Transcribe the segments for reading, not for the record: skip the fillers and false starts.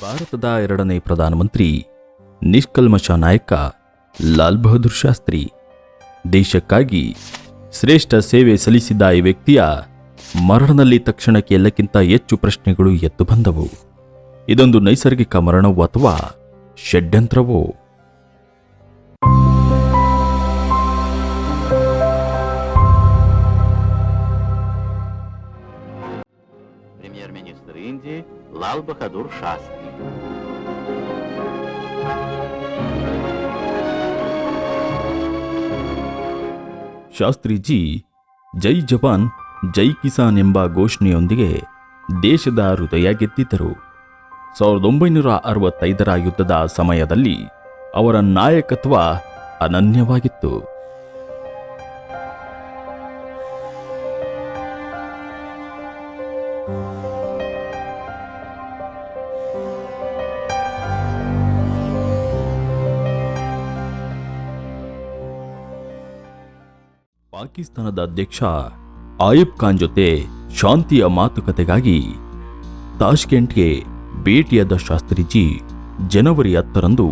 ಭಾರತದ ಎರಡನೇ ಪ್ರಧಾನಮಂತ್ರಿ ನಿಷ್ಕಲ್ಮಶ ನಾಯಕ ಲಾಲ್ ಬಹದ್ದೂರ್ ಶಾಸ್ತ್ರಿ ದೇಶಕ್ಕಾಗಿ ಶ್ರೇಷ್ಠ ಸೇವೆ ಸಲ್ಲಿಸಿದ್ದ ಈ ವ್ಯಕ್ತಿಯ ಮರಣದಲ್ಲಿ ತಕ್ಷಣಕ್ಕೆ ಎಲ್ಲಕ್ಕಿಂತ ಹೆಚ್ಚು ಪ್ರಶ್ನೆಗಳು ಎದ್ದು ಬಂದವು. ಇದೊಂದು ನೈಸರ್ಗಿಕ ಮರಣವೋ ಅಥವಾ ಷಡ್ಯಂತ್ರವೋ? Премьер-министр Индии Лал Бахадур Шастри. ಶಾಸ್ತ್ರಿಜಿ ಜೈ ಜವಾನ್ ಜೈ ಕಿಸಾನ್ ಎಂಬ ಘೋಷಣೆಯೊಂದಿಗೆ ದೇಶದ ಹೃದಯ ಗೆದ್ದಿದ್ದರು. 1965ರ ಯುದ್ಧದ ಸಮಯದಲ್ಲಿ ಅವರ ನಾಯಕತ್ವ ಅನನ್ಯವಾಗಿತ್ತು. ಪಾಕಿಸ್ತಾನದ ಅಧ್ಯಕ್ಷ ಆಯೂಬ್ ಖಾನ್ ಜೊತೆ ಶಾಂತಿಯ ಮಾತುಕತೆಗಾಗಿ ತಾಷ್ಕೆಂಟ್ಗೆ ಭೇಟಿಯಾದ ಶಾಸ್ತ್ರಿಜಿ ಜನವರಿ 10ರಂದು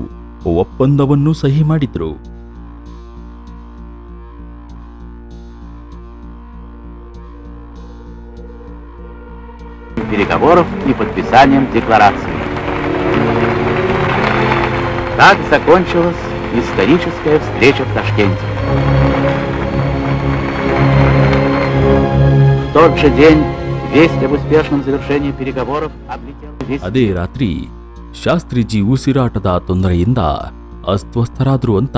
ಒಪ್ಪಂದವನ್ನು ಸಹಿ ಮಾಡಿದ್ರು. Переговоров и подписанием декларации. Так закончилась историческая встреча в Ташкенте. В тот же день весть об успешном завершении переговоров облетела весь ಅದೇ ರಾತ್ರಿ ಶಾಸ್ತ್ರಿಜಿ ಉಸಿರಾಟದ ತೊಂದರೆಯಿಂದ ಅಸ್ವಸ್ಥರಾದ್ರು ಅಂತ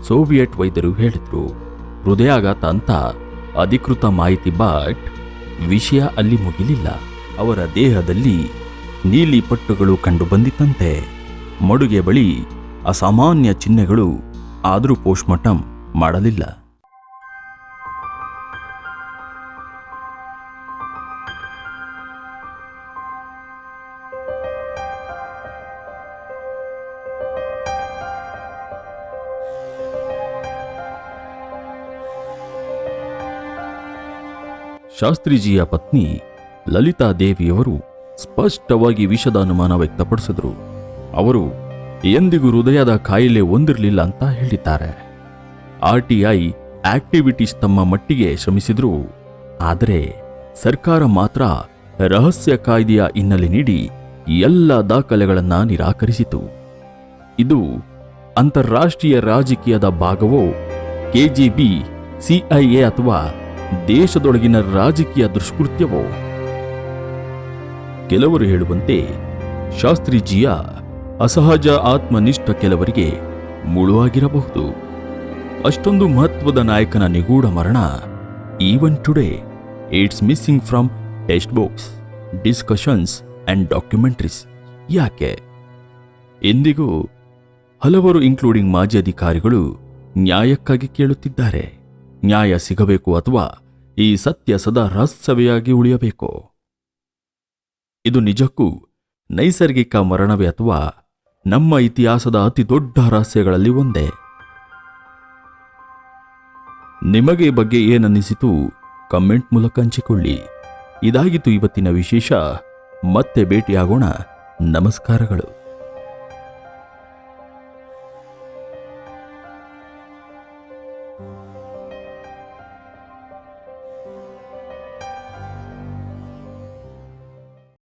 ಸೋವಿಯತ್ ವೈದ್ಯರು ಹೇಳಿದ್ರು. ಹೃದಯಾಘಾತ ಅಂತ ಅಧಿಕೃತ ಮಾಹಿತಿ, ಬಟ್ ವಿಷಯ ಅಲ್ಲಿ ಮುಗಿಲಿಲ್ಲ. ಅವರ ದೇಹದಲ್ಲಿ ನೀಲಿ ಪಟ್ಟುಗಳು ಕಂಡು ಬಂದಿತ್ತಂತೆ. ಮಡುಗೆ ಬಳಿ ಅಸಾಮಾನ್ಯ ಚಿಹ್ನೆಗಳು, ಆದರೂ ಪೋಸ್ಟ್ಮಾರ್ಟಮ್ ಮಾಡಲಿಲ್ಲ. ಶಾಸ್ತ್ರಿಜಿಯ ಪತ್ನಿ ಲಲಿತಾ ದೇವಿಯವರು ಸ್ಪಷ್ಟವಾಗಿ ವಿಷದ ಅನುಮಾನ ವ್ಯಕ್ತಪಡಿಸಿದ್ರು. ಅವರು ಎಂದಿಗೂ ಹೃದಯದ ಕಾಯಿಲೆ ಹೊಂದಿರಲಿಲ್ಲ ಅಂತ ಹೇಳಿದ್ದಾರೆ. RTI ಆಕ್ಟಿವಿಟೀಸ್ ತಮ್ಮ ಮಟ್ಟಿಗೆ ಶ್ರಮಿಸಿದ್ರು. ಆದರೆ ಸರ್ಕಾರ ಮಾತ್ರ ರಹಸ್ಯ ಕಾಯ್ದೆಯ ಹಿನ್ನೆಲೆ ನೀಡಿ ಎಲ್ಲ ದಾಖಲೆಗಳನ್ನು ನಿರಾಕರಿಸಿತು. ಇದು ಅಂತಾರಾಷ್ಟ್ರೀಯ ರಾಜಕೀಯದ ಭಾಗವೋ, KGB, CIA ಅಥವಾ ದೇಶದೊಳಗಿನ ರಾಜಕೀಯ ದುಷ್ಕೃತ್ಯವೋ? ಕೆಲವರು ಹೇಳುವಂತೆ ಶಾಸ್ತ್ರಿಜಿಯ ಅಸಹಜ ಆತ್ಮನಿಷ್ಠ ಕೆಲವರಿಗೆ ಮುಳುವಾಗಿರಬಹುದು. ಅಷ್ಟೊಂದು ಮಹತ್ವದ ನಾಯಕನ ನಿಗೂಢ ಮರಣ even today it's missing from text books, discussions and documentaries. ಯಾಕೆ? ಎಂದಿಗೂ ಹಲವರು ಇನ್ಕ್ಲೂಡಿಂಗ್ ಮಾಜಿ ಅಧಿಕಾರಿಗಳು ನ್ಯಾಯಕ್ಕಾಗಿ ಕೇಳುತ್ತಿದ್ದಾರೆ. ನ್ಯಾಯ ಸಿಗಬೇಕು ಅಥವಾ ಈ ಸತ್ಯ ಸದಾ ರಹಸ್ಯವಾಗಿ ಉಳಿಯಬೇಕು? ಇದು ನಿಜಕ್ಕೂ ನೈಸರ್ಗಿಕ ಮರಣವೇ ಅಥವಾ ನಮ್ಮ ಇತಿಹಾಸದ ಅತಿ ದೊಡ್ಡ ರಹಸ್ಯಗಳಲ್ಲಿ ಒಂದೇ? ನಿಮಗೆ ಬಗ್ಗೆ ಏನನ್ನಿಸಿತು ಕಮೆಂಟ್ ಮೂಲಕ ಹಂಚಿಕೊಳ್ಳಿ. ಇದಾಗಿತ್ತು ಇವತ್ತಿನ ವಿಶೇಷ. ಮತ್ತೆ ಭೇಟಿಯಾಗೋಣ. ನಮಸ್ಕಾರಗಳು.